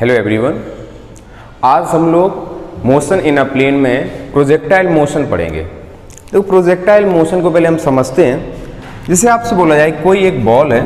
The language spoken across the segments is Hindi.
हेलो एवरीवन, आज हम लोग मोशन इन अ प्लेन में प्रोजेक्टाइल मोशन पढ़ेंगे। तो प्रोजेक्टाइल मोशन को पहले हम समझते हैं। जैसे आपसे बोला जाए कोई एक बॉल है,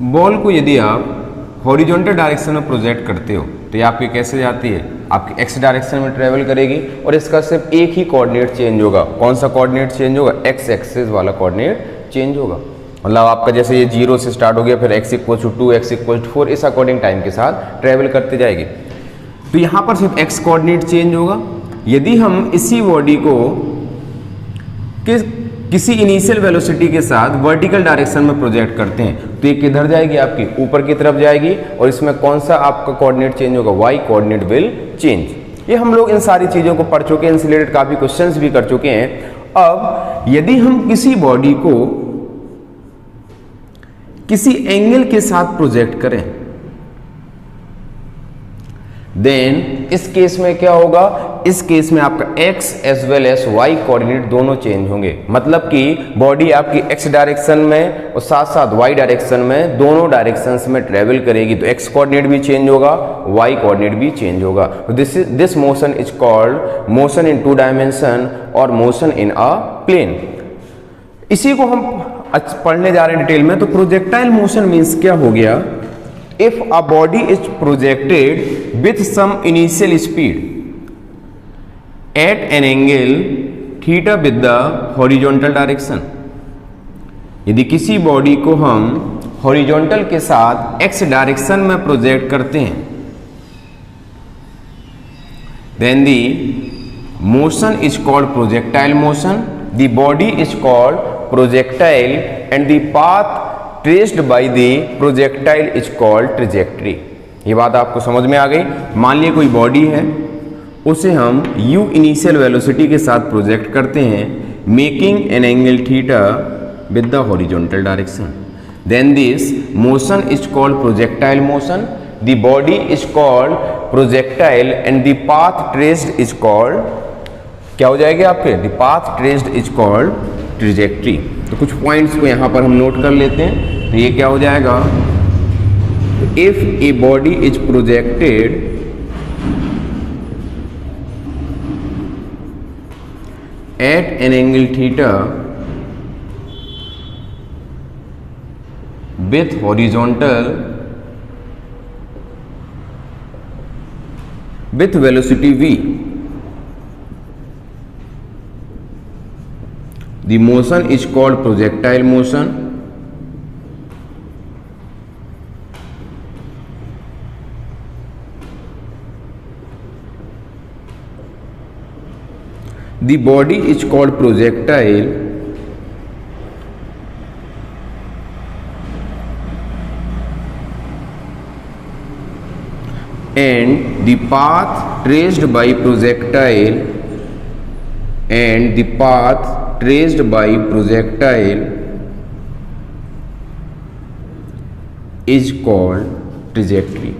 बॉल को यदि आप हॉरिजॉन्टल डायरेक्शन में प्रोजेक्ट करते हो तो ये आपकी कैसे जाती है, आपकी एक्स डायरेक्शन में ट्रेवल करेगी और इसका सिर्फ एक ही कोऑर्डिनेट चेंज होगा। कौन सा कोऑर्डिनेट चेंज होगा? एक्स एक्सिस वाला कोऑर्डिनेट चेंज होगा। मतलब आपका जैसे ये 0 से स्टार्ट हो गया, फिर x = 2, x = 4, इस अकॉर्डिंग टाइम के साथ ट्रेवल करते जाएगी। तो यहाँ पर सिर्फ x कोऑर्डिनेट चेंज होगा। यदि हम इसी बॉडी को किसी इनिशियल वेलोसिटी के साथ वर्टिकल डायरेक्शन में प्रोजेक्ट करते हैं तो ये किधर जाएगी? आपकी ऊपर की तरफ जाएगी। और इसमें कौन सा आपका कोऑर्डिनेट चेंज होगा? y coordinate will change. ये हम लोग इन सारी चीज़ों को पढ़ चुके हैं, इनसे रिलेटेड काफ़ी क्वेश्चंस भी कर चुके हैं। अब यदि हम किसी बॉडी को किसी एंगल के साथ प्रोजेक्ट करें, देन इस केस में क्या होगा? इस केस में आपका x as well as y coordinate दोनों चेंज होंगे। मतलब कि बॉडी आपकी x डायरेक्शन में और साथ साथ y डायरेक्शन में, दोनों डायरेक्शंस में ट्रेवल करेगी। तो x कोऑर्डिनेट भी चेंज होगा, y कोऑर्डिनेट भी चेंज होगा। This motion is called motion in 2 dimension और मोशन इन अ प्लेन। इसी को हम पढ़ने जा रहे हैं डिटेल में। तो प्रोजेक्टाइल मोशन मीन्स क्या हो गया? If a body is projected with some initial speed at an angle theta with the horizontal direction. यदि किसी बॉडी को हम हॉरिजॉन्टल के साथ एक्स डायरेक्शन में प्रोजेक्ट करते हैं, then the motion is called projectile motion, the body is called projectile and the path traced by the projectile is called trajectory। ये बात आपको समझ में आ गई। मान लिया कोई बॉडी है, उसे हम u इनिशियल वेलोसिटी के साथ प्रोजेक्ट करते हैं, making an angle theta with the horizontal direction. Then this motion is called projectile motion, the body is called projectile and the path traced is called, क्या हो जाएगा आपके? The path traced is called trajectory. तो कुछ पॉइंट्स को यहाँ पर हम नोट कर लेते हैं। तो ये क्या हो जाएगा? If a body is projected at an angle theta with horizontal with velocity v, the motion is called projectile motion, the body is called projectile and the path traced by projectile and the path traced by projectile is called trajectory।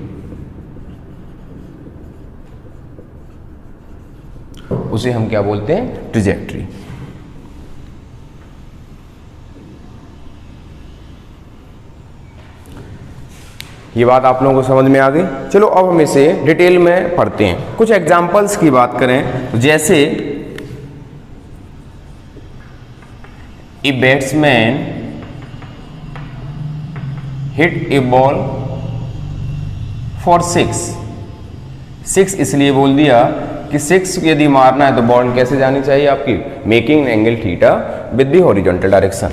उसे हम क्या बोलते हैं? ट्रेजेक्ट्री। ये बात आप लोगों को समझ में आ गई। चलो अब हम इसे डिटेल में पढ़ते हैं। कुछ एग्जांपल्स की बात करें, जैसे A batsman hit a ball for 6 इसलिए बोल दिया कि 6 यदि मारना है तो बॉल कैसे जानी चाहिए आपकी? Making angle theta with the horizontal direction.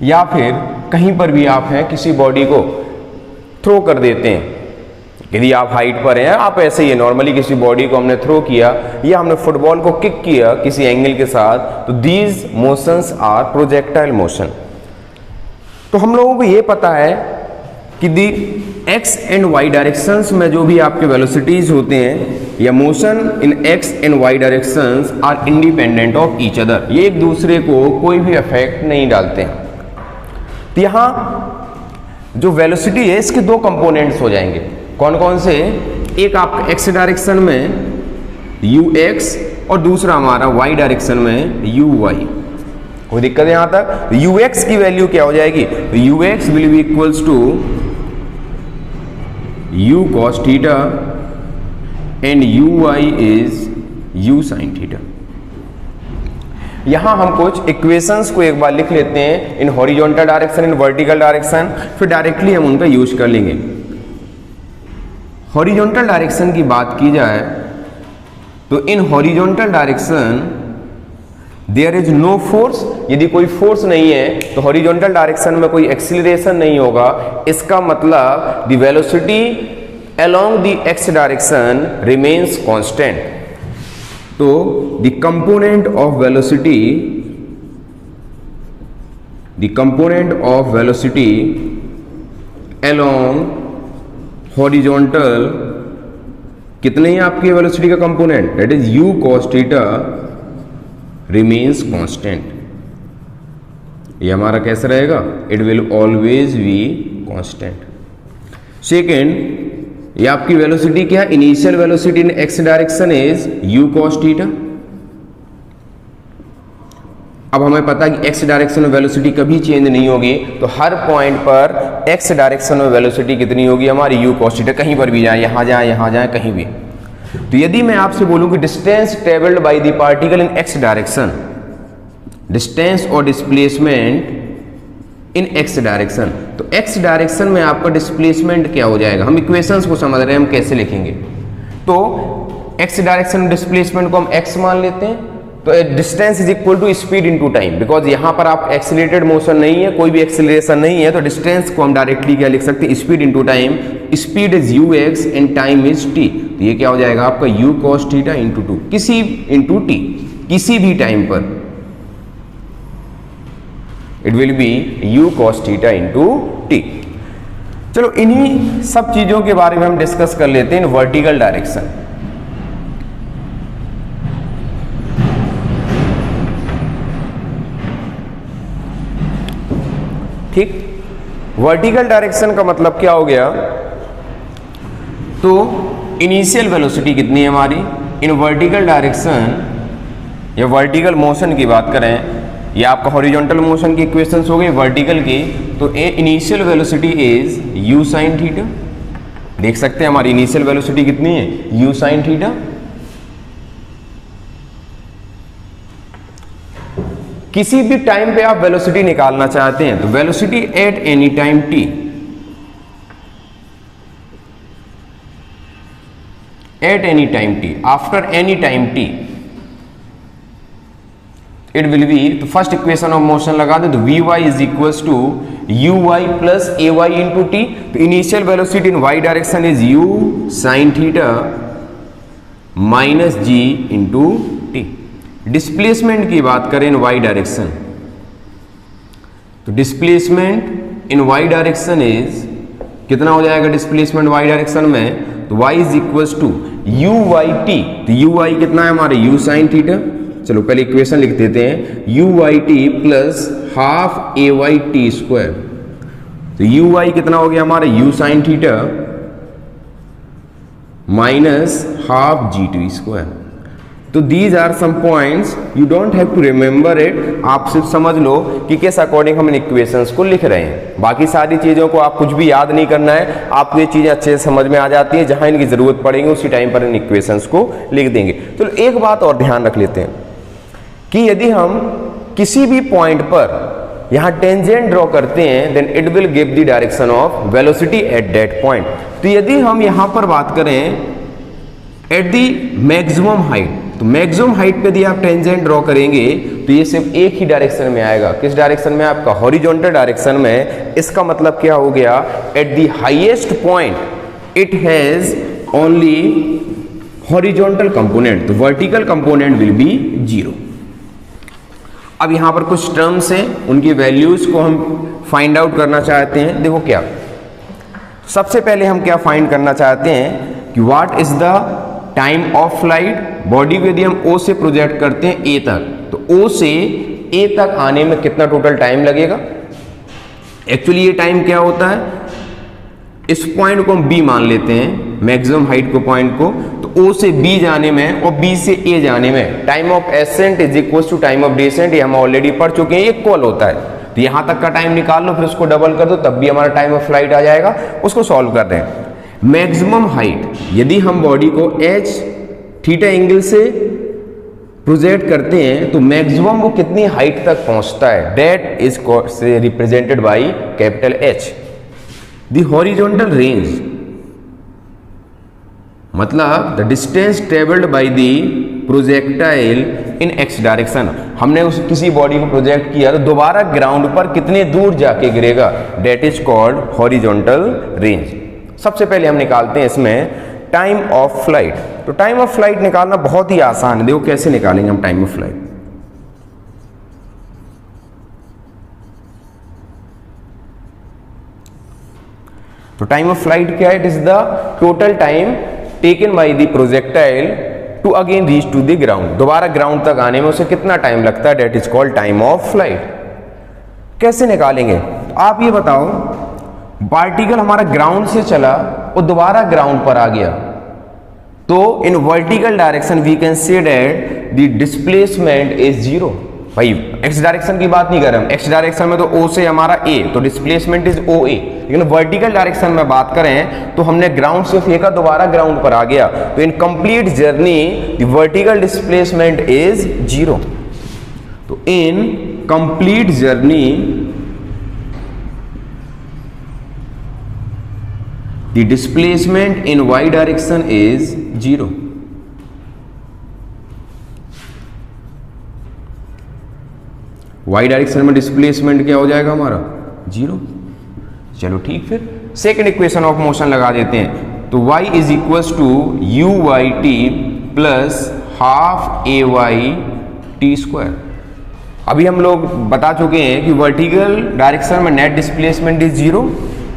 या फिर कहीं पर भी आप हैं, किसी बॉडी को थ्रो कर देते हैं। यदि आप हाइट पर हैं, आप ऐसे ही नॉर्मली किसी बॉडी को हमने थ्रो किया या हमने फुटबॉल को किक किया किसी एंगल के साथ, तो these motions are projectile motion. तो हम लोगों को ये पता है कि the x and y directions में जो भी आपके वेलोसिटीज होते हैं या motion in x and y directions are independent of each other. ये एक दूसरे को कोई भी इफेक्ट नहीं डालते हैं। तो यहाँ जो वेलोसिटी है इसके 2 कंपोनेंट्स हो जाएंगे। कौन कौन से? एक आपका एक्स डायरेक्शन में ux और दूसरा हमारा y डायरेक्शन में uy। कोई दिक्कत है यहां तक? ux की वैल्यू क्या हो जाएगी? तो ux will be equals to u cos theta and uy is u sin theta. यहां हम कुछ इक्वेशंस को एक बार लिख लेते हैं इन हॉरिजॉन्टल डायरेक्शन, इन वर्टिकल डायरेक्शन, फिर डायरेक्टली हम उनका यूज कर लेंगे। हॉरिजॉन्टल डायरेक्शन की बात की जाए तो in horizontal direction there is no force. यदि कोई फोर्स नहीं है तो हॉरिजॉन्टल डायरेक्शन में कोई एक्सीलरेशन नहीं होगा। इसका मतलब the velocity along the x direction remains constant. तो the component of velocity along horizontal कितने हैं आपकी वेलोसिटी का component? That is u cos theta remains constant. ये हमारा कैसा रहेगा? It will always be constant. Second, ये आपकी वेलोसिटी क्या है? Initial velocity in x direction is u cos theta. अब हमें पता है कि एक्स डायरेक्शन में वेलोसिटी कभी चेंज नहीं होगी, तो हर पॉइंट पर एक्स डायरेक्शन में वेलोसिटी कितनी होगी हमारी? u cos theta. कहीं पर भी जाए, यहां जाए कहीं भी। तो यदि मैं आपसे बोलूं कि distance travelled by the particle in x direction, distance और डिस्प्लेसमेंट इन एक्स डायरेक्शन, तो एक्स डायरेक्शन में आपका डिस्प्लेसमेंट क्या हो जाएगा? हम इक्वेशंस को समझ रहे हैं, हम कैसे लिखेंगे। तो एक्स डायरेक्शन डिस्प्लेसमेंट को हम x मान लेते हैं, तो distance is equal to speed into time. Because यहां पर आप एक्सीलरेटेड मोशन नहीं है, कोई भी एक्सीलरेशन नहीं है, तो डिस्टेंस को हम डायरेक्टली क्या लिख सकते हैं? Speed into time. Speed is ux and time is t। तो ये क्या हो जाएगा आपका? u cos theta into two, किसी इंटू t, किसी भी टाइम पर it will be u cos theta into t। चलो इन्हीं सब चीजों के बारे में हम डिस्कस कर लेते हैं इन वर्टिकल डायरेक्शन। ठीक, वर्टिकल डायरेक्शन का मतलब क्या हो गया? तो इनिशियल वेलोसिटी कितनी है हमारी इन वर्टिकल डायरेक्शन या वर्टिकल मोशन की बात करें, या आपका हॉरिजॉन्टल मोशन की इक्वेशंस हो गई वर्टिकल की, तो initial velocity is u sin theta. देख सकते हैं हमारी इनिशियल वेलोसिटी कितनी है? u sin theta. किसी भी टाइम पे आप वेलोसिटी निकालना चाहते हैं तो velocity at any time t, at any time t, after any time t, it will be, तो फर्स्ट इक्वेशन ऑफ मोशन लगा दे, तो vy is equals to uy plus ay into t. तो initial velocity in y direction is u sin theta minus g into t. Displacement की बात करें इन y डायरेक्शन, तो displacement in y direction is कितना हो जाएगा? डिस्प्लेसमेंट y डायरेक्शन में, तो y is equals to u y t। तो u y कितना है हमारे? u sin theta. चलो पहले इक्वेशन लिख देते हैं, u y t plus half a y t square. तो u y कितना हो गया हमारे? u sin theta minus half g t square. तो these are some points, you don't have to remember it. आप सिर्फ समझ लो कि किस अकॉर्डिंग हम इन इक्वेशंस को लिख रहे हैं। बाकी सारी चीज़ों को आप कुछ भी याद नहीं करना है, आपको ये चीज़ें अच्छे से समझ में आ जाती हैं। जहां इनकी ज़रूरत पड़ेगी उसी टाइम पर इन इक्वेशंस को लिख देंगे। तो एक बात और ध्यान रख लेते हैं कि यदि हम किसी भी पॉइंट पर यहाँ टेंजेंट ड्रॉ करते हैं, then it will give the direction of velocity at that point. तो यदि हम यहाँ पर बात करें एट दी मैक्सिमम हाइट, तो मैक्सिमम हाइट पे यदि आप टेंजेंट ड्रॉ करेंगे तो ये सिर्फ एक ही डायरेक्शन में आएगा। किस डायरेक्शन में? आपका हॉरिजॉन्टल डायरेक्शन में। इसका मतलब क्या हो गया? At the highest point it has only horizontal component, तो वर्टिकल कंपोनेंट विल बी 0। अब यहां पर कुछ टर्म्स हैं, उनकी वैल्यूज को हम फाइंड आउट करना चाहते हैं। देखो क्या, सबसे पहले हम क्या फाइंड करना चाहते हैं कि what is the time of flight. Body को यदि हम O से प्रोजेक्ट करते हैं A तक, तो O से A तक आने में कितना टोटल टाइम लगेगा। एक्चुअली ये टाइम क्या होता है, इस पॉइंट को हम B मान लेते हैं, मैक्सिमम हाइट को पॉइंट को, तो O से B जाने में और B से A जाने में time of ascent is equal to time of descent, ये हम ऑलरेडी पढ़ चुके हैं, इक्वल होता है। तो यहां तक का टाइम निकाल लो, फिर उसको डबल कर दो, तब भी हमारा टाइम ऑफ फ्लाइट आ जाएगा। उसको सॉल्व कर रहे हैं। मैक्सिमम हाइट, यदि हम बॉडी को h थीटा एंगल से प्रोजेक्ट करते हैं तो मैक्सिमम वो कितनी हाइट तक पहुंचता है, that is represented by capital H। The horizontal range मतलब the distance travelled by the projectile in x direction. हमने उस किसी बॉडी को प्रोजेक्ट किया तो दोबारा ग्राउंड पर कितने दूर जाके गिरेगा, that is called horizontal range. सबसे पहले हम निकालते हैं इसमें टाइम ऑफ फ्लाइट। तो टाइम ऑफ फ्लाइट निकालना बहुत ही आसान है। देखो कैसे निकालेंगे हम टाइम ऑफ फ्लाइट। तो टाइम ऑफ फ्लाइट क्या है, it is the total time taken by the projectile to again reach to the ground. दोबारा ग्राउंड तक आने में उसे कितना टाइम लगता है, that is called time of flight. कैसे निकालेंगे आप ये बताओ। पार्टिकल हमारा ग्राउंड से चला और दोबारा ग्राउंड पर आ गया, तो in vertical direction we can say that the displacement is zero. भाई एक्स डायरेक्शन की बात नहीं कर रहे हम, एक्स डायरेक्शन में तो O से हमारा A, तो डिस्प्लेसमेंट इज OA। लेकिन वर्टिकल डायरेक्शन में बात करें तो हमने ग्राउंड से फेंका, दोबारा ग्राउंड पर आ गया, तो in complete journey the vertical displacement is zero. तो in complete journey the displacement in y direction is 0। y direction में डिस्प्लेसमेंट क्या हो जाएगा हमारा, 0। चलो ठीक, फिर सेकंड इक्वेशन ऑफ मोशन लगा देते हैं। तो y is equals to u y t plus half a y t square. अभी हम लोग बता चुके हैं कि वर्टिकल डायरेक्शन में net displacement is 0।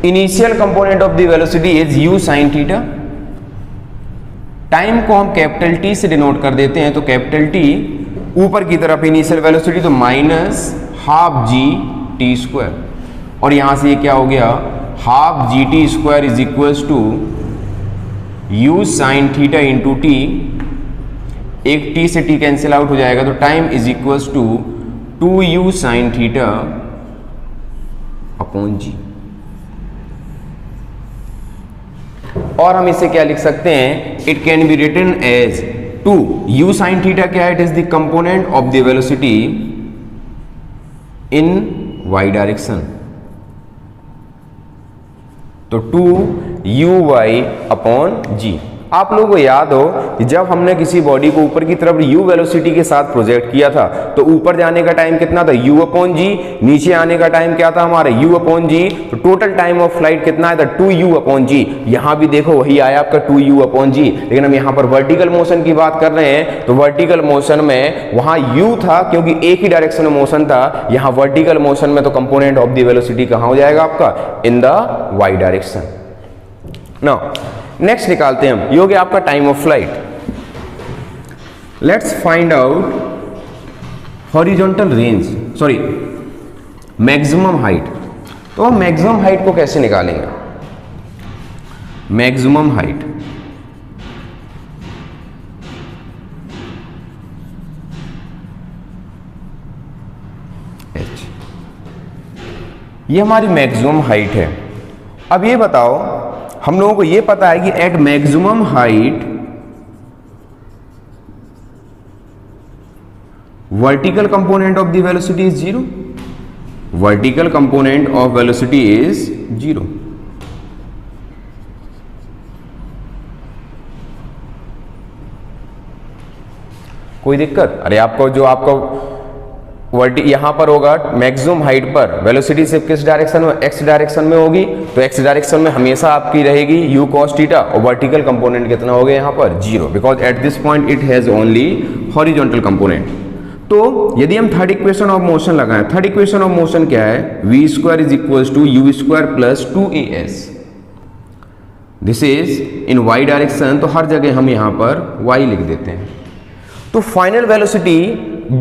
Initial component of the velocity is u sin theta. Time को हम कैपिटल T से डिनोट कर देते हैं, तो कैपिटल T ऊपर की तरफ इनिशियल वेलोसिटी तो minus half g t square, और यहां से ये क्या हो गया, half g t square is equals to u sin theta into t. एक t से t कैंसिल आउट हो जाएगा, तो time is equals to 2u sin theta upon g. और हम इसे क्या लिख सकते हैं, it can be written as 2u sin theta क्या है, it is the component of the velocity in y direction. तो 2uy अपॉन जी। आप लोगों को याद हो कि जब हमने किसी बॉडी को ऊपर की तरफ u वेलोसिटी के साथ प्रोजेक्ट किया था तो ऊपर जाने का टाइम कितना था, u अपॉन जी। नीचे आने का टाइम क्या था हमारा, u अपॉन जी। तो टोटल टाइम ऑफ फ्लाइट कितना आया था, 2u अपॉन जी। यहां भी देखो वही आया आपका 2u अपॉन जी, लेकिन हम यहां पर वर्टिकल मोशन की बात कर रहे हैं। तो वर्टिकल मोशन में वहां u था क्योंकि एक ही डायरेक्शन में मोशन था। यहां वर्टिकल मोशन में तो कंपोनेंट ऑफ द वेलोसिटी कहां हो जाएगा आपका, in the y direction. Now next निकालते हैं हम, ये हो गया आपका time of flight. Let's find out horizontal range, sorry maximum height. तो हम मैक्सिमम हाइट को कैसे निकालेंगे, मैक्सिमम हाइट h, ये हमारी मैक्सिमम हाइट है। अब ये बताओ, हम लोगों को ये पता है कि at maximum height vertical component of the velocity is 0। Vertical component of velocity is 0। कोई दिक्कत? अरे आपको जो आपको यहां पर होगा मैक्सिमम हाइट पर वेलोसिटी सिर्फ किस डायरेक्शन में, एक्स डायरेक्शन में होगी, तो एक्स डायरेक्शन में हमेशा आपकी रहेगी u cos थीटा, और वर्टिकल कंपोनेंट कितना हो गया यहां पर, 0, because at this point it has only horizontal component. तो यदि हम थर्ड इक्वेशन ऑफ मोशन लगाएं, थर्ड इक्वेशन ऑफ मोशन क्या है, v square is equals to u square plus 2as। This is in y direction, तो हर जगह हम यहां पर y लिख देते हैं। तो फाइनल वेलोसिटी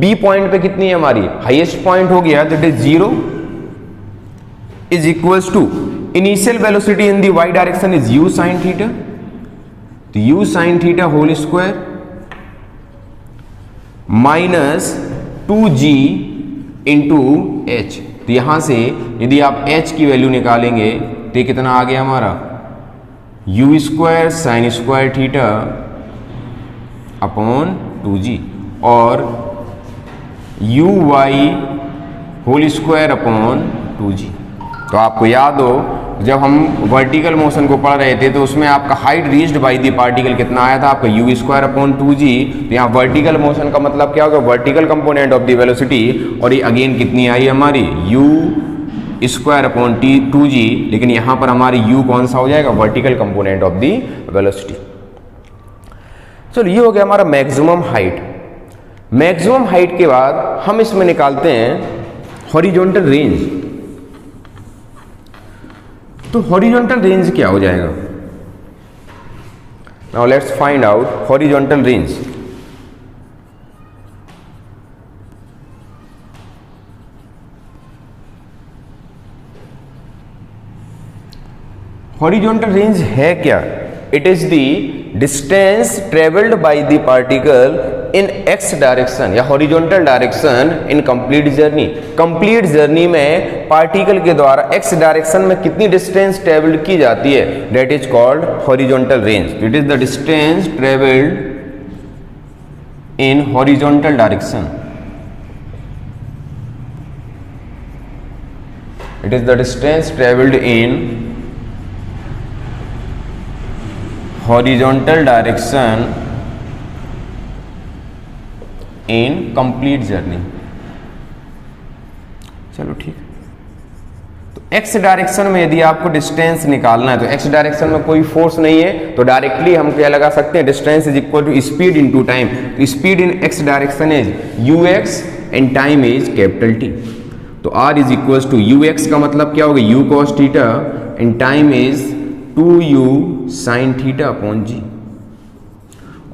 B पॉइंट पे कितनी है हमारी, हाईएस्ट पॉइंट हो गया, that is 0 is equals to initial velocity in the y direction is u sin theta तो u sine theta whole square minus 2g into h. तो यहां से यदि आप h की वैल्यू निकालेंगे तो कितना आ गया हमारा u square sine square theta upon 2g और u y whole square upon 2g। तो आपको याद हो जब हम वर्टिकल मोशन को पढ़ रहे थे तो उसमें आपका height reached by the particle कितना आया था आपका u स्क्वायर अपॉन 2g। तो यहाँ वर्टिकल मोशन का मतलब क्या होगा vertical component of the velocity, और ये अगेन कितनी आई हमारी u स्क्वायर अपॉन 2g, लेकिन यहाँ पर हमारी u कौन सा हो जाएगा vertical component of the velocity. चलो ये हो गया हमारा मैक्सिमम हाइट। मैक्सिमम हाइट के बाद हम इसमें निकालते हैं हॉरिजॉन्टल रेंज। तो हॉरिजॉन्टल रेंज क्या हो जाएगा? Now let's find out horizontal range. Horizontal range है क्या? It is the distance travelled by the particle in x direction या horizontal direction in complete journey. Complete journey में पार्टिकल के द्वारा एक्स डायरेक्शन में कितनी डिस्टेंस ट्रेवल्ड की जाती है, that is called horizontal range. It is the distance travelled in horizontal direction. It is the distance travelled in horizontal direction in complete journey. चलो ठीक। तो एक्स डायरेक्शन में यदि आपको डिस्टेंस निकालना है तो एक्स डायरेक्शन में कोई फोर्स नहीं है तो डायरेक्टली हम क्या लगा सकते हैं distance is equal to speed into time. तो speed in x direction is ux and time is capital T। तो r is equal to ux का मतलब क्या होगा u cos theta and time is 2u sine theta upon g।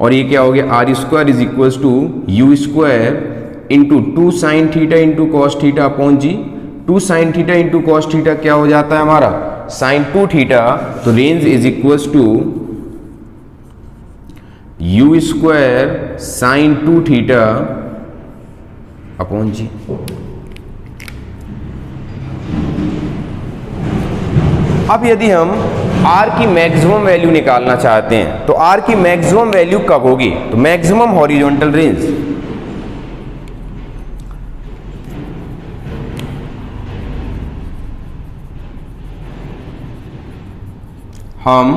और ये क्या हो गया r square is equal to u square into 2 sine theta into cos theta upon g. 2 sine theta into cos theta क्या हो जाता है हमारा साइन 2 थीटा। तो range is equal to u square sine 2 theta upon g. अब यदि हम r की मैक्सिमम वैल्यू निकालना चाहते हैं तो r की मैक्सिमम वैल्यू कब होगी? तो मैक्सिमम हॉरिजॉन्टल रेंज हम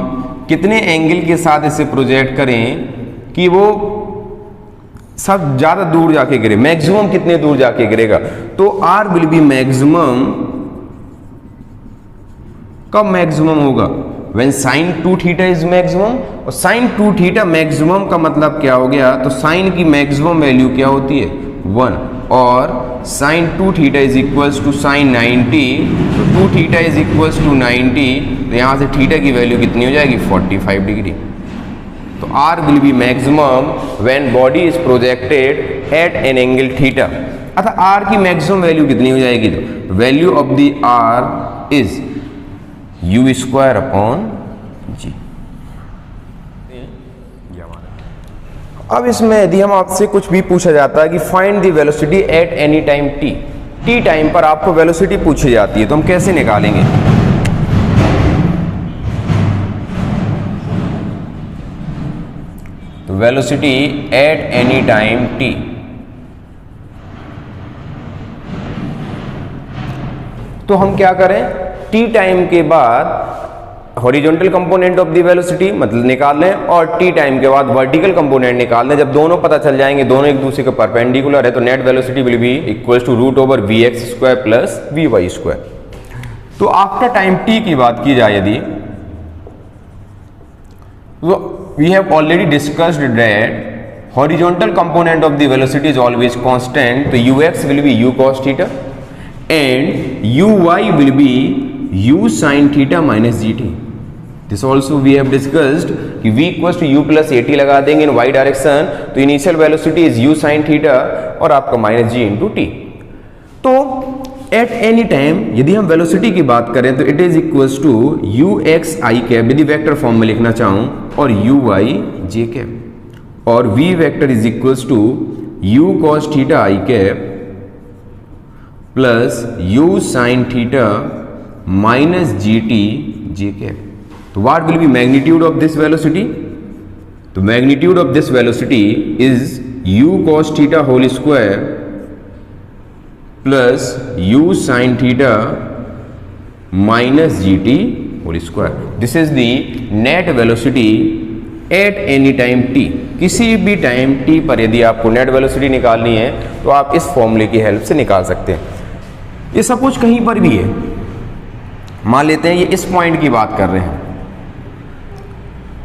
कितने एंगल के साथ इसे प्रोजेक्ट करें कि वो सब ज्यादा दूर जाके गिरे, मैक्सिमम कितने दूर जाके गिरेगा। तो r विल बी मैक्सिमम कब मैक्सिमम होगा? When sine 2 theta is maximum. और साइन 2 थीटा मैक्सिमम का मतलब क्या हो गया? तो साइन की मैक्सिमम वैल्यू क्या होती है 1 और sine 2 theta is equals to sine 90। तो 2 थीटा इज इक्वल्स टू 90। तो यहां से थीटा की वैल्यू कितनी हो जाएगी 45 डिग्री। तो r will be maximum when body is projected at an angle theta. अतः r की मैक्सिमम वैल्यू कितनी हो जाएगी? तो value of the r is u square upon g. अब इसमें यदि हम आपसे कुछ भी पूछा जाता है कि find the velocity at any time t time पर आपको वेलोसिटी पूछी जाती है तो हम कैसे निकालेंगे? तो velocity at any time t तो हम क्या करें t टाइम के बाद horizontal component of the velocity मतलब निकाल लें और t टाइम के बाद वर्टिकल कंपोनेंट निकाल लें। जब दोनों पता चल जाएंगे दोनों एक दूसरे के परपेंडिकुलर है तो net velocity will be equal to root over vx square plus vy square. तो आफ्टर टाइम t की बात की जाए यदि तो we have already discussed that horizontal component of the velocity is always constant. तो ux will be u cos theta and uy will be u sin theta minus gt. This also we have discussed कि v equals to u plus at लगा देंगे इन y डायरेक्शन तो initial velocity is u sin theta और आपका माइनस g इंटू टी। तो एट एनी टाइम यदि हम वेलोसिटी की बात करें तो it is equals to u x i cap यदि वेक्टर फॉर्म में लिखना चाहूं और यू वाई जे कैप, और v vector is equals to u cos theta i cap plus u sine theta minus g t j cap. तो what will be magnitude of this velocity? तो magnitude of this velocity is u cos theta whole square plus u sine theta minus g t whole square. This is the net velocity at any time t. किसी भी टाइम टी पर यदि आपको नेट वेलोसिटी निकालनी है तो आप इस फॉर्मूले की हेल्प से निकाल सकते हैं. ये सपोज कहीं पर भी है, मान लेते हैं ये इस पॉइंट की बात कर रहे हैं,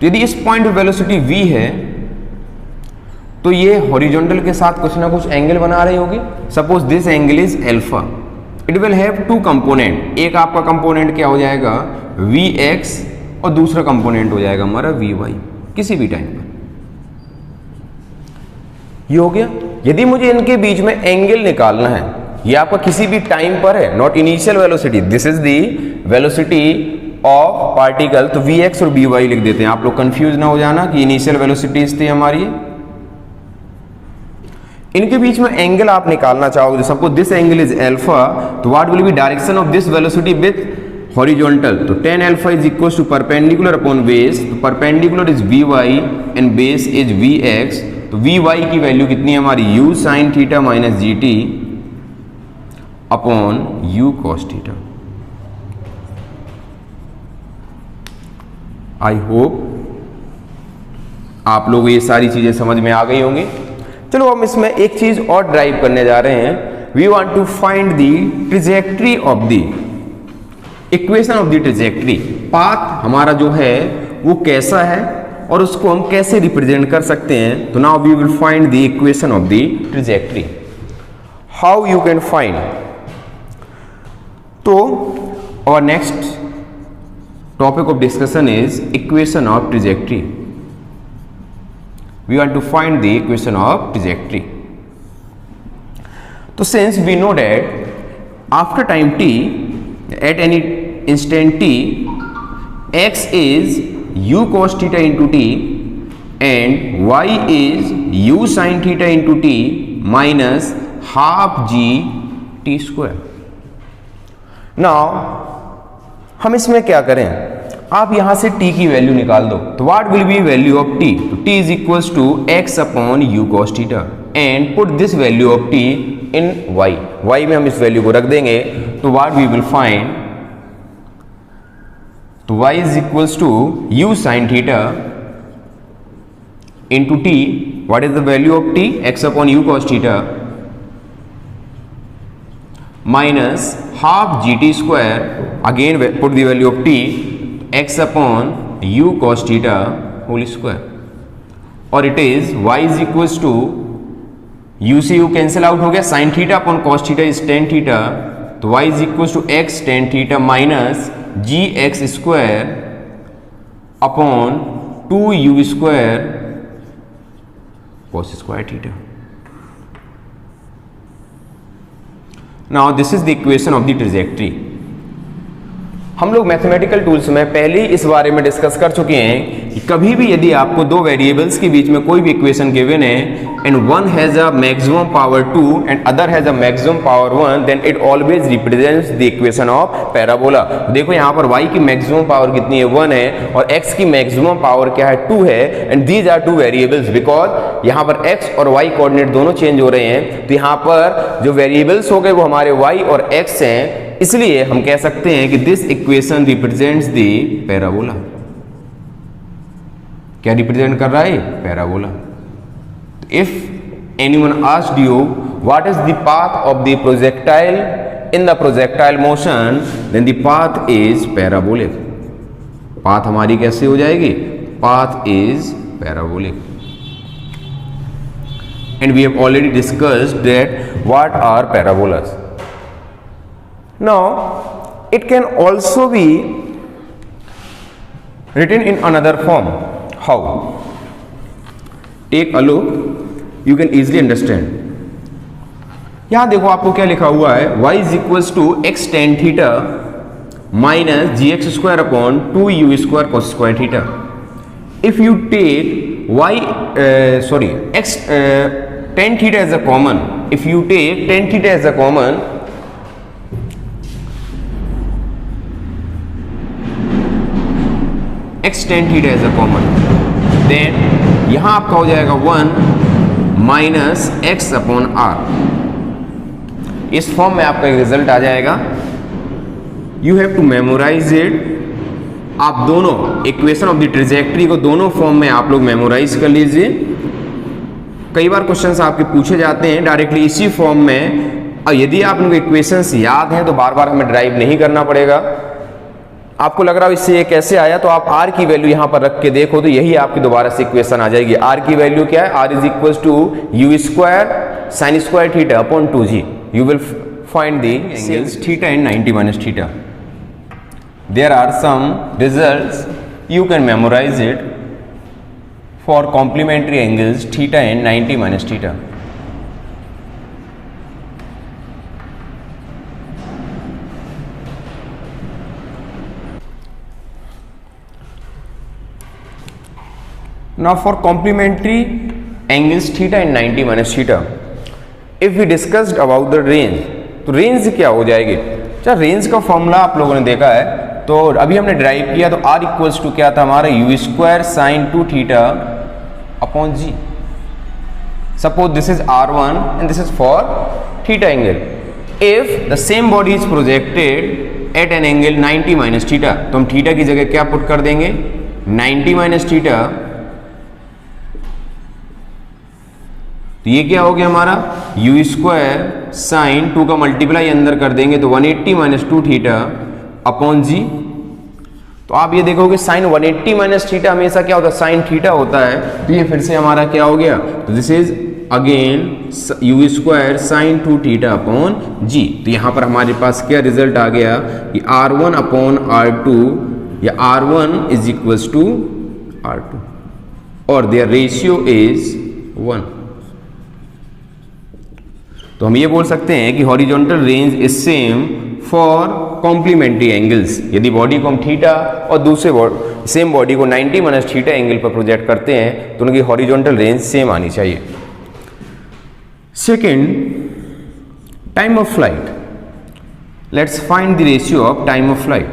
तो यदि इस पॉइंट पर वेलोसिटी v है तो ये हॉरिजॉन्टल के साथ कुछ ना कुछ एंगल बना रही होगी. Suppose this angle is alpha. It will have two component. एक आपका कंपोनेंट क्या हो जाएगा vx और दूसरा कंपोनेंट हो जाएगा हमारा vy किसी भी टाइम पर. ये हो गया. यदि मुझे इनके बीच में एंगल निकालना है, ये आपका किसी भी टाइम पर है, not initial velocity, this is the velocity of particle, तो vx और vy लिख देते हैं. आप लोग कंफ्यूज ना हो जाना कि इनिशियल वेलोसिटीज थी हमारी. इनके बीच में एंगल आप निकालना चाहोगे, suppose this angle is alpha, तो what will be direction of this velocity with horizontal. तो tan alpha is equal to perpendicular upon base. तो perpendicular is vy and base is vx. तो vy की वैल्यू कितनी है हमारी u sine theta minus g t upon u cos theta. I hope आप लोग ये सारी चीजें समझ में आ गई होंगी. चलो हम इसमें एक चीज और ड्राइव करने जा रहे हैं. We want to find the trajectory of the equation of the trajectory. Path हमारा जो है वो कैसा है और उसको हम कैसे रिप्रेजेंट कर सकते हैं. तो now we will find the equation of the trajectory. How you can find? तो our next topic of discussion is equation of trajectory. We want to find the equation of trajectory. So since we know that after time t, at any instant t, x is u cos theta into t and y is u sin theta into t minus half g t square. Now हम इसमें क्या करें, आप यहां से t की वैल्यू निकाल दो. तो what will be value of t? तो t is equals to x upon u cos theta and put this value of t in y. y में हम इस वैल्यू को रख देंगे. तो व्हाट वी विल फाइंड? तो y is equals to u sine theta into t. What is the value of t? x upon u cos theta minus half gt square, again put the value of t, x upon u cos theta whole square, और it is y is equals to u से u कैंसिल आउट हो गया, sin theta upon cos theta is tan theta, तो y is equals to x tan theta minus gx square upon 2u square cos square theta. Now this is the equation of the trajectory. हम लोग मैथमेटिकल टूल्स में पहले ही इस बारे में डिस्कस कर चुके हैं कि कभी भी यदि आपको दो वेरिएबल्स के बीच में कोई भी इक्वेशन गिवन है and one has a maximum power 2 and other has a maximum power 1, then it always represents the equation of parabola. देखो यहाँ पर y की मैक्सिमम पावर कितनी है 1 है और x की मैक्सिमम पावर क्या है 2 है and these are two variables because यहाँ पर x और y कोऑर्डिनेट दोनों चेंज हो रहे हैं. तो यहाँ पर जो वेरिएबल्स हो गए वो हमारे y और x हैं, इसलिए हम कह सकते हैं कि this equation represents the parabola. क्या रिप्रेजेंट कर रहा है? Parabola. If anyone asked you what is the path of the projectile in the projectile motion, then the path is parabolic. Path हमारी कैसे हो जाएगी? Path is parabolic. And we have already discussed that what are parabolas. Now it can also be written in another form. How? Take a look, you can easily understand. यहां देखो आपको क्या लिखा हुआ है, y is equals to x tan theta minus g x square upon 2u square cos square theta. If you take x tan theta as a common, if you take tan theta as a common, x tan theta as a common, then यहां आपका हो जाएगा 1 माइनस एक्स अपॉन आर। इस फॉर्म में आपका एक रिजल्ट आ जाएगा। You have to memorize it. आप दोनों इक्वेशन ऑफ द ट्रेजेक्ट्री को दोनों फॉर्म में आप लोग मेमोराइज कर लीजिए। कई बार क्वेश्चंस आपके पूछे जाते हैं डायरेक्टली इसी फॉर्म में, और यदि आप उनको इक्वेशंस याद हैं तो बार बार हमें ड्राइव नहीं करना पड़ेगा। आपको लग रहा हो इससे ये कैसे आया, तो आप आर की वैल्यू यहां पर रख के देखो तो यही आपकी दोबारा से इक्वेशन आ जाएगी। आर की वैल्यू क्या है, r is equal to u square sine square theta upon 2g। You will find the angles theta and 90 minus theta. There are some results you can memorize it for complementary angles theta and 90 minus theta. Now for complementary angles theta and 90 minus theta, if we discussed about the range, तो रेंज क्या हो जाएगी। अच्छा, रेंज का फॉर्मूला आप लोगों ने देखा है, तो अभी हमने ड्राइव किया तो r इक्वल्स टू क्या था हमारा, u square sine 2 theta upon g. Suppose this is r1 and this is for theta angle. If the same body is projected at an angle 90 minus theta, तो हम थीटा की जगह क्या पुट कर देंगे, 90 माइनस थीटा। तो ये क्या हो गया हमारा, यू स्क्वायर साइन 2 का मल्टीप्लाई अंदर कर देंगे तो 180 माइनस 2 थीटा अपॉन जी। तो आप ये देखोगे साइन 180 माइनस थीटा हमेशा क्या होता है, साइन थीटा होता है। तो ये फिर से हमारा क्या हो गया, तो this is again u square sine 2 theta upon g. तो यहां पर हमारे पास क्या रिजल्ट आ गया कि r1 अपॉन r2 या r1 is equals to r2 और देयर रेशियो इज 1। तो हम ये बोल सकते हैं कि horizontal range is same for complementary angles. यदि बॉडी को हम थीटा और दूसरे सेम बॉडी को 90 माइनस थीटा एंगल पर प्रोजेक्ट करते हैं तो उनकी हॉरिजॉन्टल रेंज सेम आनी चाहिए। Second, time of flight. Let's find the ratio of time of flight.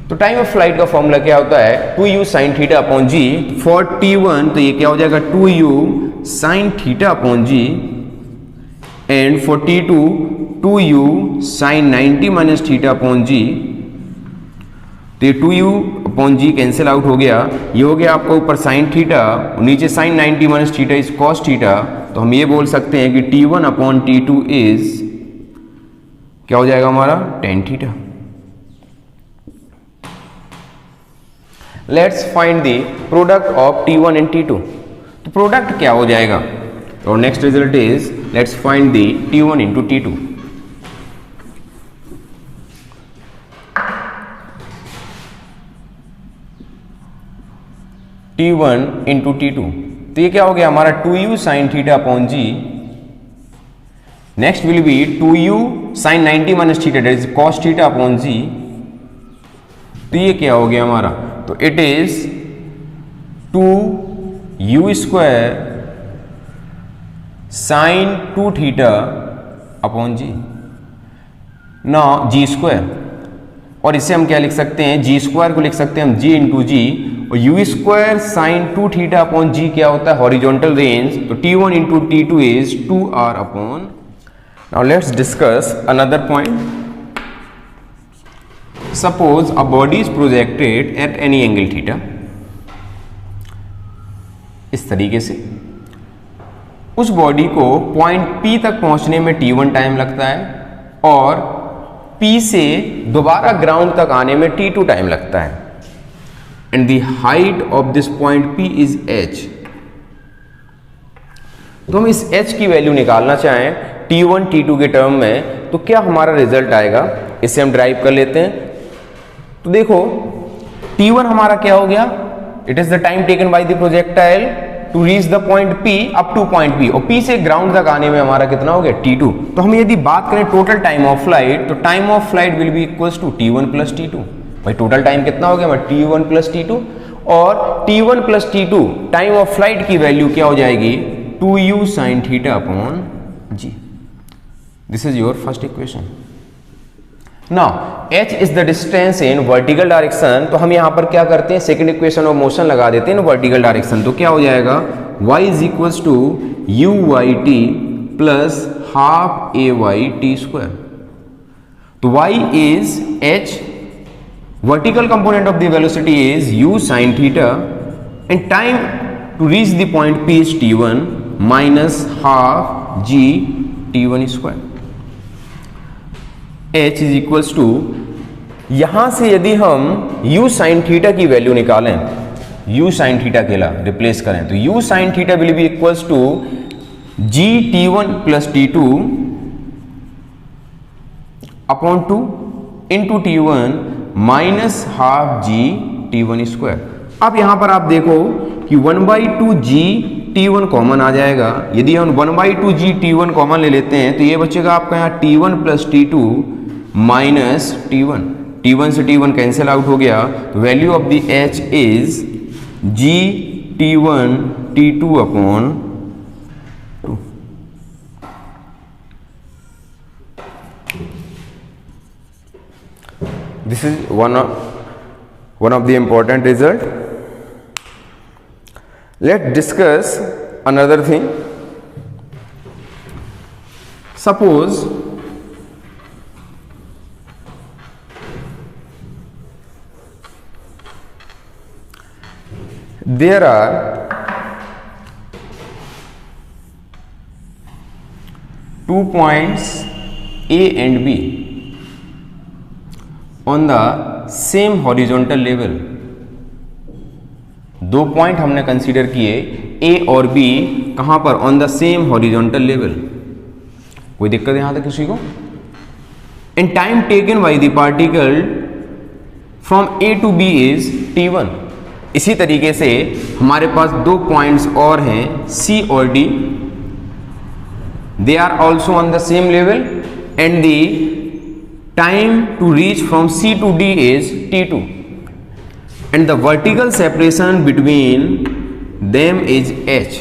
तो टाइम ऑफ फ्लाइट का फॉर्मूला क्या होता है, 2u sine theta upon g. For t1 तो ये क्या हो जाएगा, 2u sine theta upon g, and for t2 2u sine 90 minus theta upon g. तो ये 2u अपॉन जी कैंसिल आउट हो गया, ये हो गया आपका ऊपर साइन थीटा, नीचे sine 90 minus theta is cos theta. तो हम ये बोल सकते हैं कि t1 अपॉन t2 इज क्या हो जाएगा हमारा, tan theta. Let's find the product of t1 and t2। तो प्रोडक्ट क्या हो जाएगा, और next result is let's find the t1 into t2। t1 into t2, तो ये क्या हो गया हमारा 2u sine theta upon g. Next will be 2u sine 90 minus theta that is cos theta upon g. तो ये क्या हो गया हमारा, तो it is 2u square sine 2 theta upon जी, ना जी स्क्वायर। और इसे हम क्या लिख सकते हैं, जी स्क्वायर को लिख सकते हैं हम जी इंटू जी, और u square sine 2 theta upon g क्या होता है, हॉरिजॉन्टल रेंज। तो t1 into t2 is 2r upon. Now let's discuss another point. Suppose a body is projected at any angle theta, इस तरीके से। उस बॉडी को पॉइंट P तक पहुंचने में t1 टाइम लगता है और P से दोबारा ग्राउंड तक आने में t2 टाइम लगता है। And the height of this point P is h। तो हम इस h की वैल्यू निकालना चाहें t1 t2 के टर्म में, तो क्या हमारा रिजल्ट आएगा, इसे हम ड्राइव कर लेते हैं। तो देखो t1 हमारा क्या हो गया, it is the time taken by the projectile to reach the point P up to point P, और P से ग्राउंड तक आने में हमारा कितना हो गया t2। तो हम यदि बात करें टोटल टाइम ऑफ फ्लाइट, तो time of flight will be equals to t1 plus t2। भाई टोटल टाइम कितना हो गया, t1 प्लस t2, और t1 plus t2 time of flight की वैल्यू क्या हो जाएगी, 2u sin theta upon g। This is your first equation. Now h is the distance in vertical direction, तो हम यहां पर क्या करते हैं, सेकंड इक्वेशन ऑफ मोशन लगा देते हैं वर्टिकल डायरेक्शन। तो क्या हो जाएगा, y is equals to u y t plus half a y t square. तो y is h, vertical component of the velocity is u sin theta, and time to reach the point P is t1 minus half g t1 square। h is equals to, यहां से यदि हम u sin थीटा की वैल्यू निकालें, u sin थीटा के ला रिप्लेस करें, तो u sin theta will be equals to g t1 plus t2 upon 2 into t1 minus half g t1 square. अब यहां पर आप देखो कि 1/2 g t1 कॉमन आ जाएगा। यदि हम 1/2 g t1 कॉमन ले लेते हैं तो ये बचेगा आपका यहाँ t1 plus t2 minus t1, t1 से t1 कैंसिल आउट हो गया। Value of the h is g t1 t2 upon 2। This is one of the important result. Let's discuss another thing. Suppose there are two points A and B on the same horizontal level. दो पॉइंट हमने कंसीडर किए ए और बी, कहां पर, on the same horizontal level. कोई दिक्कत यहां तक किसी को? And time taken by the particle from A to B is t1। इसी तरीके से हमारे पास दो पॉइंट्स और हैं C और D, they are also on the same level and the time to reach from C to D is t2 and the vertical separation between them is h।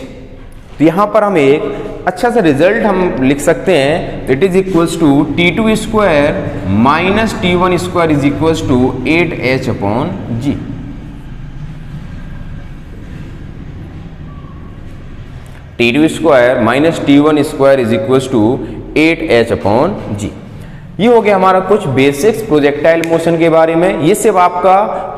तो यहां पर हम एक अच्छा सा रिजल्ट हम लिख सकते हैं, it is equals to t2 square minus t1 square is equals to 8h upon g। t2 square minus t1 square is equals to 8h upon g। ये हो गया हमारा कुछ बेसिक्स प्रोजेक्टाइल मोशन के बारे में। ये सिर्फ आपका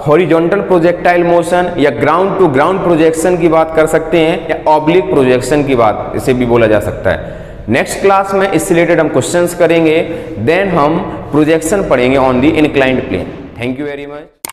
हॉरिजॉन्टल प्रोजेक्टाइल मोशन या ग्राउंड टू ग्राउंड प्रोजेक्शन की बात कर सकते हैं, या ऑब्लिक प्रोजेक्शन की बात इसे भी बोला जा सकता है। नेक्स्ट क्लास में इससे रिलेटेड हम क्वेश्चंस करेंगे, देन हम प्रोजेक्शन पढ़ेंगे on the inclined plane. Thank you very much.